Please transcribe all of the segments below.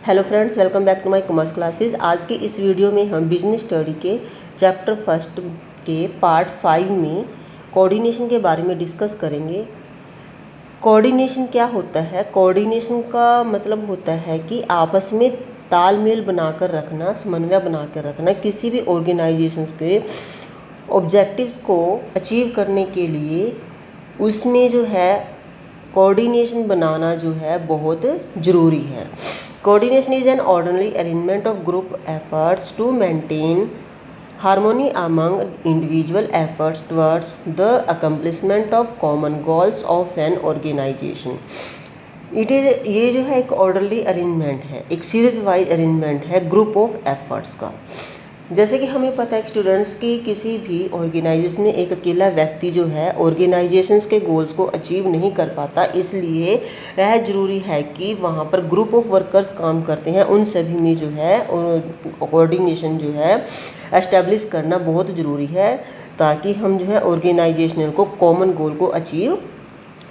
Hello friends, welcome back to my commerce classes. आज के इस वीडियो में हम बिजनेस स्टडी के चैप्टर फर्स्ट के पार्ट 5 में कोऑर्डिनेशन के बारे में डिस्कस करेंगे। कोऑर्डिनेशन क्या होता है? कोऑर्डिनेशन का मतलब होता है कि आपस में तालमेल बनाकर रखना, समन्वय बनाकर रखना किसी भी ऑर्गेनाइजेशंस के ऑब्जेक्टिव्स को अचीव करने के लिए उसमें जो है कोऑर्डिनेशन बनाना जो है बहुत ज़रूरी है। Coordination is an ordinary arrangement of group efforts to maintain harmony among individual efforts towards the accomplishment of common goals of an organisation. ये जो है एक ऑर्डरली अरेंजमेंट है, एक सीरीज वाइज अरेंजमेंट है ग्रुप ऑफ एफर्ट्स का। जैसे कि हमें पता है स्टूडेंट्स की किसी भी ऑर्गेनाइजेशन में एक अकेला व्यक्ति जो है ऑर्गेनाइजेशंस के गोल्स को अचीव नहीं कर पाता, इसलिए यह ज़रूरी है कि वहाँ पर ग्रुप ऑफ वर्कर्स काम करते हैं, उन सभी में जो है कोऑर्डिनेशन जो है एस्टेब्लिश करना बहुत ज़रूरी है, ताकि हम जो है ऑर्गेनाइजेशनल को कॉमन गोल को अचीव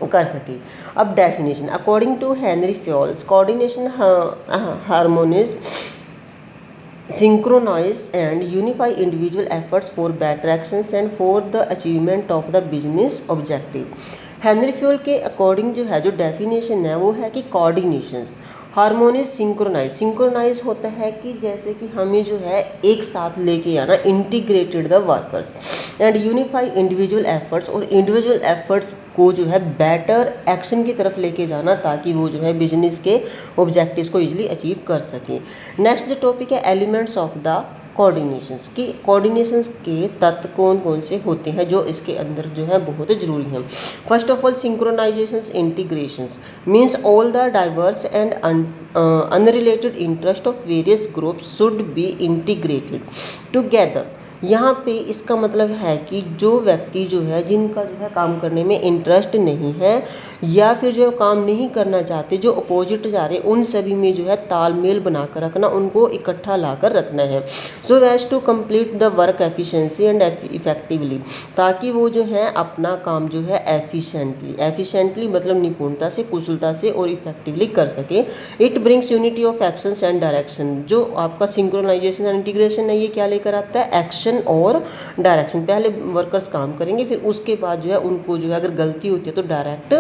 कर सके। अब definition, according to Henri Fayol's, coordination harmonizes synchronize and unify individual efforts for better actions and for the achievement of the business objective। Henry Fayol के अकॉर्डिंग जो है, जो डेफिनेशन है वो है कि कोऑर्डिनेशंस हार्मोनिज सिंक्रोनाइज होता है कि जैसे कि हमें जो है एक साथ लेके आना, integrated the workers and unify individual efforts, और इंडिविजुअल एफर्ट्स को जो है बेटर एक्शन की तरफ लेके जाना, ताकि वो जो है बिजनेस के ऑब्जेक्टिव्स को इजीली अचीव कर सकें। नेक्स्ट जो टॉपिक है एलिमेंट्स ऑफ द कोऑर्डिनेशंस की, कोऑर्डिनेशंस के तत्व कौन कौन से होते हैं जो इसके अंदर जो है बहुत ज़रूरी हैं। First of all synchronizations integrations means all the diverse and unrelated interest of various groups should be integrated together. यहाँ पे इसका मतलब है कि जो व्यक्ति जो है जिनका जो है काम करने में इंटरेस्ट नहीं है या फिर जो काम नहीं करना चाहते, जो अपोजिट जा रहे, उन सभी में जो है तालमेल बनाकर रखना, उनको इकट्ठा लाकर रखना है। So as to complete the work efficiency and effectively, ताकि वो जो है अपना काम जो है एफिशिएंटली मतलब निपुणता से, कुशलता से और इफेक्टिवली कर सके। It brings unity of actions and direction. जो आपका सिंक्रोनाइजेशन एंड इंटीग्रेशन है, ये क्या लेकर आता है? एक्शन और डायरेक्शन। पहले वर्कर्स काम करेंगे, फिर उसके बाद जो है उनको जो है अगर गलती होती है तो डायरेक्ट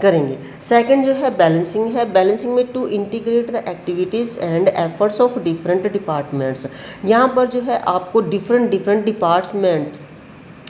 करेंगे। सेकंड जो है बैलेंसिंग है। बैलेंसिंग में to integrate the activities and efforts of different departments. यहाँ पर जो है आपको डिफरेंट डिपार्टमेंट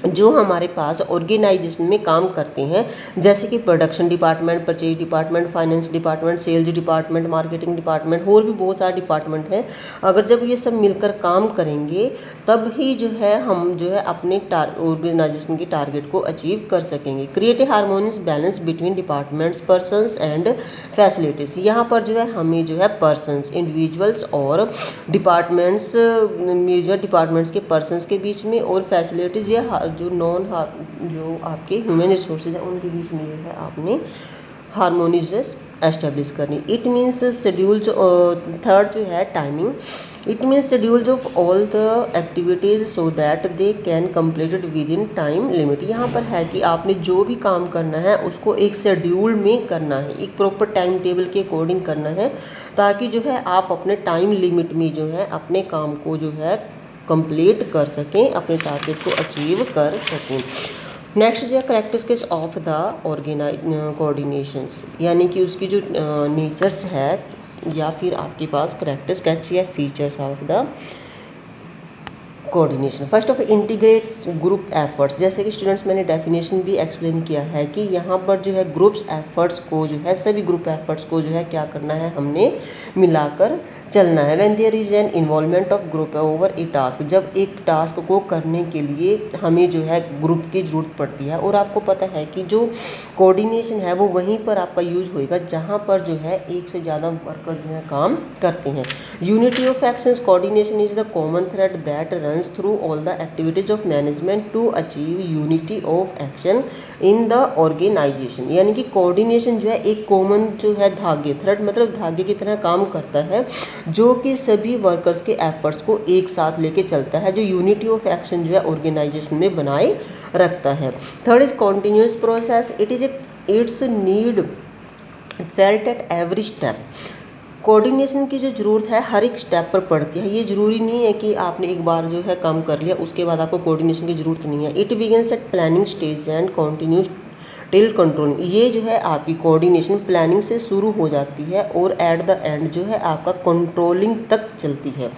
जो हमारे पास ऑर्गेनाइजेशन में काम करते हैं, जैसे कि production department, purchase department, finance department, sales department, marketing department, और भी बहुत सारे डिपार्टमेंट हैं। अगर जब ये सब मिलकर काम करेंगे तब ही जो है हम जो है अपने ऑर्गेनाइजेशन के टारगेट को अचीव कर सकेंगे। Create a harmonious balance between departments, persons and facilities. यहाँ पर जो है हमें जो है पर्सनस, इंडिविजुअल्स और डिपार्टमेंट्स में जो है डिपार्टमेंट्स के पर्सनस के बीच में और फैसिलिटीज़ या जो आपके ह्यूमन रिसोर्सेज हैं उनके बीच में जो है आपने हार्मोनियस एस्टेब्लिश करनी। It means schedules. थर्ड जो है timing, it means schedules of all the activities so that they can completed with in time limit. यहाँ पर है कि आपने जो भी काम करना है उसको एक शेड्यूल में करना है, एक प्रॉपर टाइम टेबल के अकॉर्डिंग करना है, ताकि जो है आप अपने टाइम लिमिट में जो है अपने काम को जो है कंप्लीट कर सकें, अपने टारगेट को अचीव कर सकें। नेक्स्ट जो है करेक्टरिस्टिक्स ऑफ द कोऑर्डिनेशंस, यानी कि उसकी जो नेचर्स है या फिर आपके पास करेक्टरिस्टिक्स या features of the coordination. First of integrate group efforts, जैसे कि स्टूडेंट्स मैंने डेफिनेशन भी एक्सप्लेन किया है कि यहाँ पर जो है ग्रुप्स एफर्ट्स को जो है सभी ग्रुप एफर्ट्स को जो है क्या करना है, हमने मिलाकर चलना है। When there is an involvement of group over a task, जब एक टास्क को करने के लिए हमें जो है ग्रुप की ज़रूरत पड़ती है, और आपको पता है कि जो कोऑर्डिनेशन है वो वहीं पर आपका यूज होएगा जहाँ पर जो है एक से ज़्यादा वर्कर जो है काम करते हैं। Unity of actions, coordination is the common thread that runs through all the activities of management to achieve unity of action in the organisation. यानी कि कोऑर्डिनेशन जो है एक कॉमन जो है धागे, थ्रेड मतलब धागे की तरह काम करता है, जो कि सभी वर्कर्स के एफर्ट्स को एक साथ लेके चलता है, जो यूनिटी ऑफ एक्शन जो है ऑर्गेनाइजेशन में बनाए रखता है। Third is continuous process, it's need felt at every step. Coordination की जो ज़रूरत है हर एक स्टेप पर पड़ती है। ये ज़रूरी नहीं है कि आपने एक बार जो है काम कर लिया उसके बाद आपको कोऑर्डिनेशन की ज़रूरत नहीं है। It begins at planning stage and continues till control. ये जो है आपकी कोऑर्डिनेशन प्लानिंग से शुरू हो जाती है और एट द एंड जो है आपका कंट्रोलिंग तक चलती है।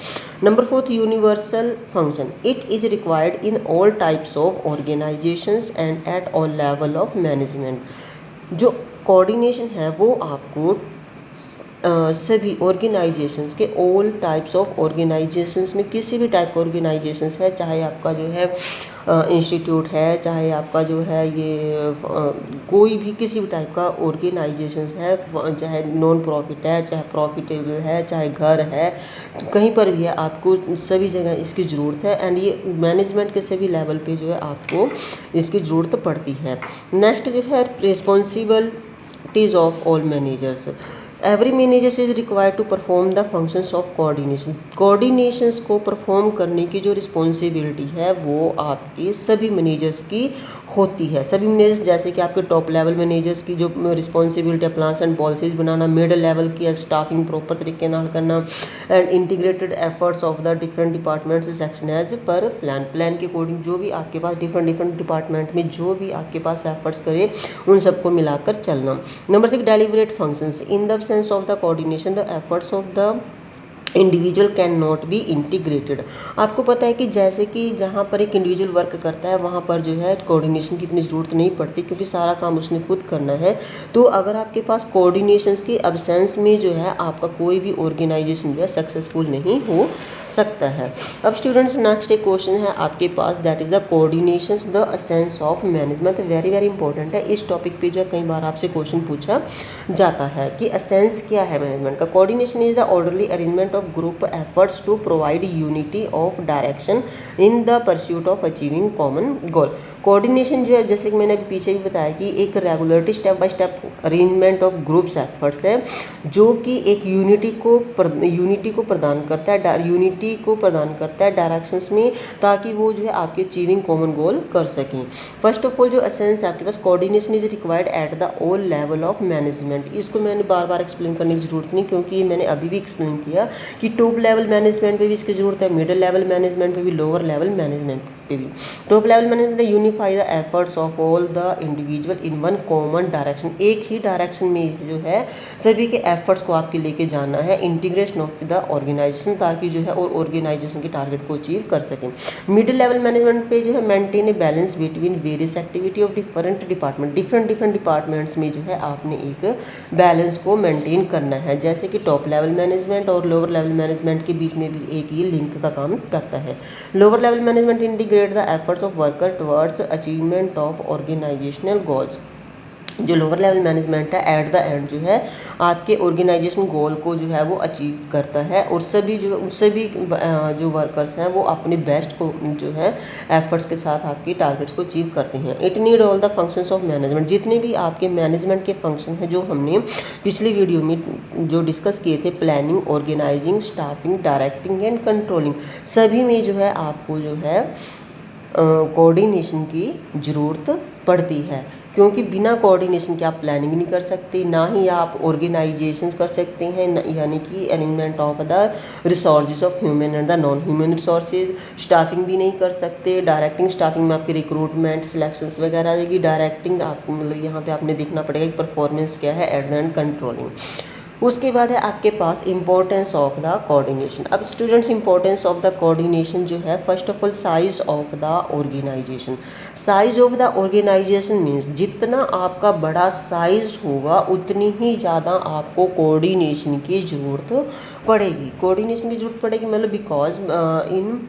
Number 4 universal function. It is required in all types of organisations and at all level of management. जो कोऑर्डिनेशन है वो आपको सभी ऑर्गेनाइजेशंस के ऑल टाइप्स ऑफ ऑर्गेनाइजेशंस में, किसी भी टाइप का ऑर्गेनाइजेशंस है, चाहे आपका जो है इंस्टीट्यूट है, चाहे आपका जो है ये कोई भी किसी भी टाइप का ऑर्गेनाइजेशंस है, चाहे नॉन प्रॉफिट है, चाहे प्रॉफिटेबल है, चाहे घर है, तो कहीं पर भी है आपको सभी जगह इसकी ज़रूरत है। एंड ये मैनेजमेंट के सभी लेवल पे जो है आपको इसकी ज़रूरत पड़ती है। नेक्स्ट जो है responsibilities of all managers. Every manager is required to perform the functions of coordination. Coordinations को परफॉर्म करने की जो रिस्पॉन्सिबिलिटी है वो आपके सभी मैनेजर्स की होती है। सभी मैनेजर्स, जैसे कि आपके टॉप लेवल मैनेजर्स की जो रिस्पॉन्सिबिलिटी है प्लान्स एंड पॉलिसीज बनाना, मिडल लेवल की स्टाफिंग प्रॉपर तरीके नाल करना, and integrated efforts of the different departments section as per plan के अकॉर्डिंग जो भी आपके पास डिफरेंट डिपार्टमेंट में जो भी आपके पास एफर्ट्स करे उन सबको मिलाकर चलना। Number 6 deliberate functions. In the sense of the coordination the efforts of the individual can not be integrated. आपको पता है कि जैसे कि जहाँ पर एक इंडिविजुअल वर्क करता है वहाँ पर जो है कोऑर्डिनेशन की इतनी ज़रूरत नहीं पड़ती क्योंकि सारा काम उसने खुद करना है। तो अगर आपके पास कोऑर्डिनेशंस की अब्सेंस में जो है आपका कोई भी ऑर्गेनाइजेशन जो है सक्सेसफुल नहीं हो सकता है। अब स्टूडेंट्स नेक्स्ट एक क्वेश्चन है आपके पास, that is the coordinations the essence of management. Very very important है। इस टॉपिक पे जो है कई बार आपसे क्वेश्चन पूछा जाता है कि एसेंस क्या है मैनेजमेंट का। Coordination is the orderly arrangement of group efforts to provide unity of direction in the pursuit of achieving common goal. Coordination जो है जैसे कि मैंने पीछे भी बताया कि एक regularity step by step arrangement of groups efforts है जो कि एक यूनिटी को प्रदान करता है, यूनिटी को प्रदान करता है डायरेक्शंस में, ताकि वो जो है आपके अचीविंग कॉमन गोल कर सकें। फर्स्ट ऑफ ऑल जो एसेंस है आपके पास, coordination is required at the all level of management. इसको मैंने बार बार एक्सप्लेन करने की ज़रूरत नहीं क्योंकि मैंने अभी भी एक्सप्लेन किया कि टॉप लेवल मैनेजमेंट पे भी इसकी ज़रूरत है, मिडिल लेवल मैनेजमेंट पे भी, लोअर लेवल मैनेजमेंट पे भी। Top level management unify the efforts of all the individual in one common direction. एक ही डायरेक्शन में जो है सभी के एफर्ट्स को आपके लेके जाना है, इंटीग्रेशन ऑफ द ऑर्गेनाइजेशन, ताकि जो है और ऑर्गेनाइजेशन के टारगेट को अचीव कर सकें। मिडिल लेवल मैनेजमेंट पे जो है maintain a balance between various activity of different department departments में जो है आपने एक बैलेंस को मेंटेन करना है। जैसे कि टॉप लेवल मैनेजमेंट और लोअर लेवल मैनेजमेंट के बीच में भी एक ये लिंक का काम करता है। Lower level management integrate the efforts of worker towards achievement of organisational goals. जो लोअर लेवल मैनेजमेंट है एट द एंड जो है आपके ऑर्गेनाइजेशन गोल को जो है वो अचीव करता है और सभी जो वर्कर्स हैं वो अपने बेस्ट को जो है एफर्ट्स के साथ आपकी टारगेट्स को अचीव करते हैं। It need all the functions of management. जितने भी आपके मैनेजमेंट के फंक्शन हैं जो हमने पिछली वीडियो में जो डिस्कस किए थे, planning, organising, staffing, directing and controlling, सभी में जो है आपको जो है कोऑर्डिनेशन की ज़रूरत पड़ती है क्योंकि बिना कोऑर्डिनेशन के आप प्लानिंग नहीं कर सकते, ना ही आप ऑर्गेनाइजेशन कर सकते हैं, यानी कि arrangement of the resources of human and the non human resources. Staffing भी नहीं कर सकते। डायरेक्टिंग, स्टाफिंग में आपकी रिक्रूटमेंट, सिलेक्शंस वगैरह आ जाएगी। डायरेक्टिंग आपको मतलब यहाँ पे आपने देखना पड़ेगा कि परफॉर्मेंस क्या है एट द एंड, कंट्रोलिंग। उसके बाद है आपके पास इंपॉर्टेंस ऑफ द कोऑर्डिनेशन। अब students importance of the coordination जो है, first of all size of the organisation. Size of the organisation means जितना आपका बड़ा साइज होगा उतनी ही ज़्यादा आपको कोऑर्डिनेशन की ज़रूरत पड़ेगी। कोऑर्डिनेशन की ज़रूरत पड़ेगी मतलब because in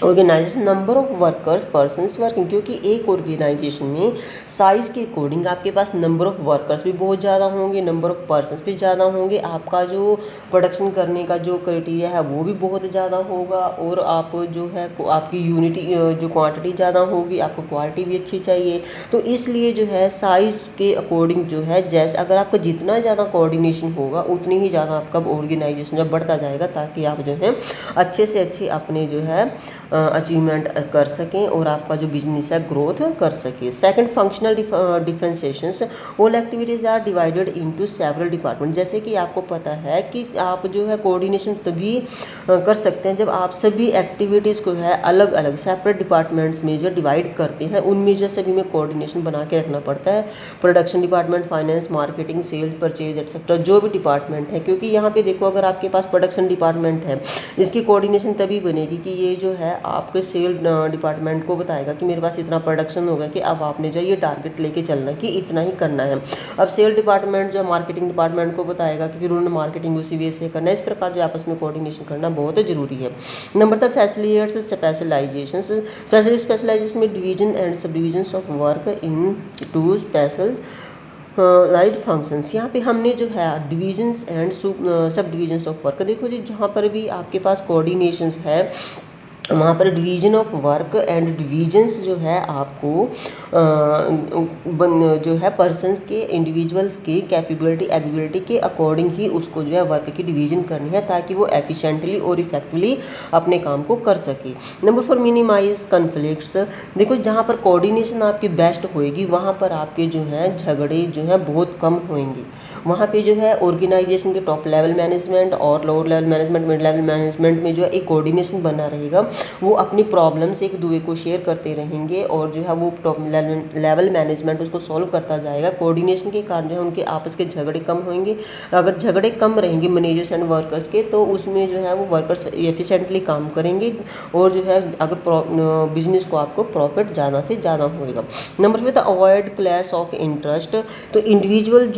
organisation number of workers persons working, क्योंकि एक ऑर्गेनाइजेशन में साइज़ के अकॉर्डिंग आपके पास नंबर ऑफ वर्कर्स भी बहुत ज़्यादा होंगे, नंबर ऑफ पर्सनस भी ज़्यादा होंगे, आपका जो प्रोडक्शन करने का जो क्राइटेरिया है वो भी बहुत ज़्यादा होगा और आप जो है आपकी यूनिटी जो क्वांटिटी ज़्यादा होगी, आपको क्वालिटी भी अच्छी चाहिए। तो इसलिए जो है साइज़ के अकॉर्डिंग जो है जैसे अगर आपका जितना ज़्यादा कोऑर्डिनेशन होगा उतनी ही ज़्यादा आपका ऑर्गेनाइजेशन जब बढ़ता जाएगा, ताकि आप जो है अच्छे से अच्छे अपने जो है अचीवमेंट कर सकें और आपका जो बिजनेस है ग्रोथ कर सके। Second, functional differentiations, all activities are divided into several department. जैसे कि आपको पता है कि आप जो है कोऑर्डिनेशन तभी कर सकते हैं जब आप सभी एक्टिविटीज़ को है अलग अलग सेपरेट डिपार्टमेंट्स में जो डिवाइड करते हैं, उनमें जो सभी में कोऑर्डिनेशन बना के रखना पड़ता है। Production department, finance, marketing, sales, purchase etcetera जो भी डिपार्टमेंट है, क्योंकि यहाँ पे देखो अगर आपके पास प्रोडक्शन डिपार्टमेंट है, इसकी कोऑर्डिनेशन तभी बनेगी कि ये जो है आपके सेल डिपार्टमेंट को बताएगा कि मेरे पास इतना प्रोडक्शन होगा कि अब आपने जो ये टारगेट लेके चलना है कि इतना ही करना है। अब सेल डिपार्टमेंट जो मार्केटिंग डिपार्टमेंट को बताएगा कि फिर उन्होंने मार्केटिंग उसी वे से करना है। इस प्रकार जो आपस में कोऑर्डिनेशन करना बहुत ज़रूरी है। Number 3, facilitates specialisation. स्पेशलाइजेशन में division and sub divisions of work into specialised functions. यहाँ पे हमने जो है divisions and sub divisions of work, देखो जी जहाँ पर भी आपके पास कोऑर्डिनेशंस है वहाँ पर division of work and divisions जो है आपको जो है पर्सन्स के इंडिविजुअल्स की कैपेबिलिटी एबिलिटी के अकॉर्डिंग ही उसको जो है वर्क की डिवीजन करनी है ताकि वो एफिशिएंटली और इफेक्टिवली अपने काम को कर सके। Number 4, minimise conflicts. देखो जहाँ पर कोऑर्डिनेशन आपकी बेस्ट होएगी वहाँ पर आपके जो है झगड़े जो है बहुत कम होंगे। वहाँ पे जो है ऑर्गेनाइजेशन के टॉप लेवल मैनेजमेंट और lower level management, mid level management में जो है एक कोऑर्डिनेशन बना रहेगा। वो अपनी प्रॉब्लम्स एक दूसरे को शेयर करते रहेंगे और जो है वो टॉप लेवल मैनेजमेंट उसको सॉल्व करता जाएगा। कोऑर्डिनेशन के कारण जो है उनके आपस के झगड़े कम होंगे। अगर झगड़े कम रहेंगे मैनेजर्स एंड वर्कर्स के तो उसमें जो है वो वर्कर्स एफिशिएंटली काम करेंगे और जो है अगर बिजनेस को आपको प्रॉफिट ज़्यादा से ज़्यादा होएगा। Number 5, avoid clash of interest. तो इंडिविजुअल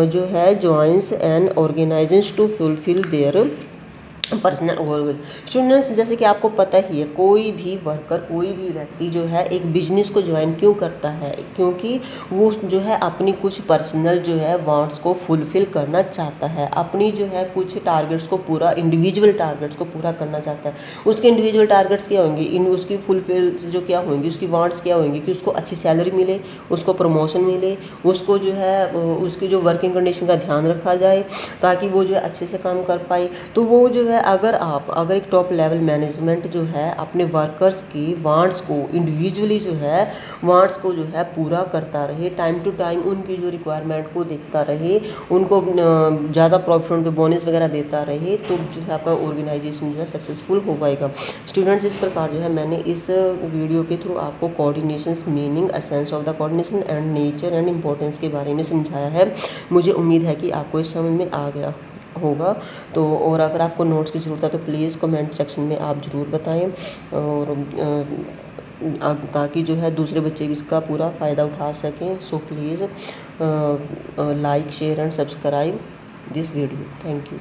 जो है joins and organisations to fulfil their personal goal. Students जैसे कि आपको पता ही है कोई भी वर्कर कोई भी व्यक्ति जो है एक बिजनेस को ज्वाइन क्यों करता है, क्योंकि वो जो है अपनी कुछ पर्सनल जो है वांट्स को फुलफिल करना चाहता है, अपनी जो है कुछ टारगेट्स को पूरा इंडिविजुअल टारगेट्स को पूरा करना चाहता है। उसके इंडिविजुअल टारगेट्स क्या होंगे, इन उसकी फुलफिल जो क्या होंगी, उसकी वांट्स क्या होंगी कि उसको अच्छी सैलरी मिले, उसको प्रमोशन मिले, उसको जो है उसकी जो वर्किंग कंडीशन का ध्यान रखा जाए ताकि वो जो है अच्छे से काम कर पाए। तो वो जो है अगर एक टॉप लेवल मैनेजमेंट जो है अपने वर्कर्स की वांट्स को इंडिविजुअली जो है वांट्स को जो है पूरा करता रहे, टाइम टू टाइम उनकी जो रिक्वायरमेंट को देखता रहे, उनको ज़्यादा प्रॉफिट उन पे बोनस वगैरह देता रहे, तो जो है आपका ऑर्गेनाइजेशन जो है सक्सेसफुल हो पाएगा। स्टूडेंट्स इस प्रकार जो है मैंने इस वीडियो के थ्रू आपको coordination meaning, essence of the coordination and nature and importance के बारे में समझाया है। मुझे उम्मीद है कि आपको इस समझ में आ गया होगा। तो और अगर आपको नोट्स की ज़रूरत है तो प्लीज़ कमेंट सेक्शन में आप ज़रूर बताएं और ताकि जो है दूसरे बच्चे भी इसका पूरा फ़ायदा उठा सकें। So please like, share and subscribe this video. Thank you.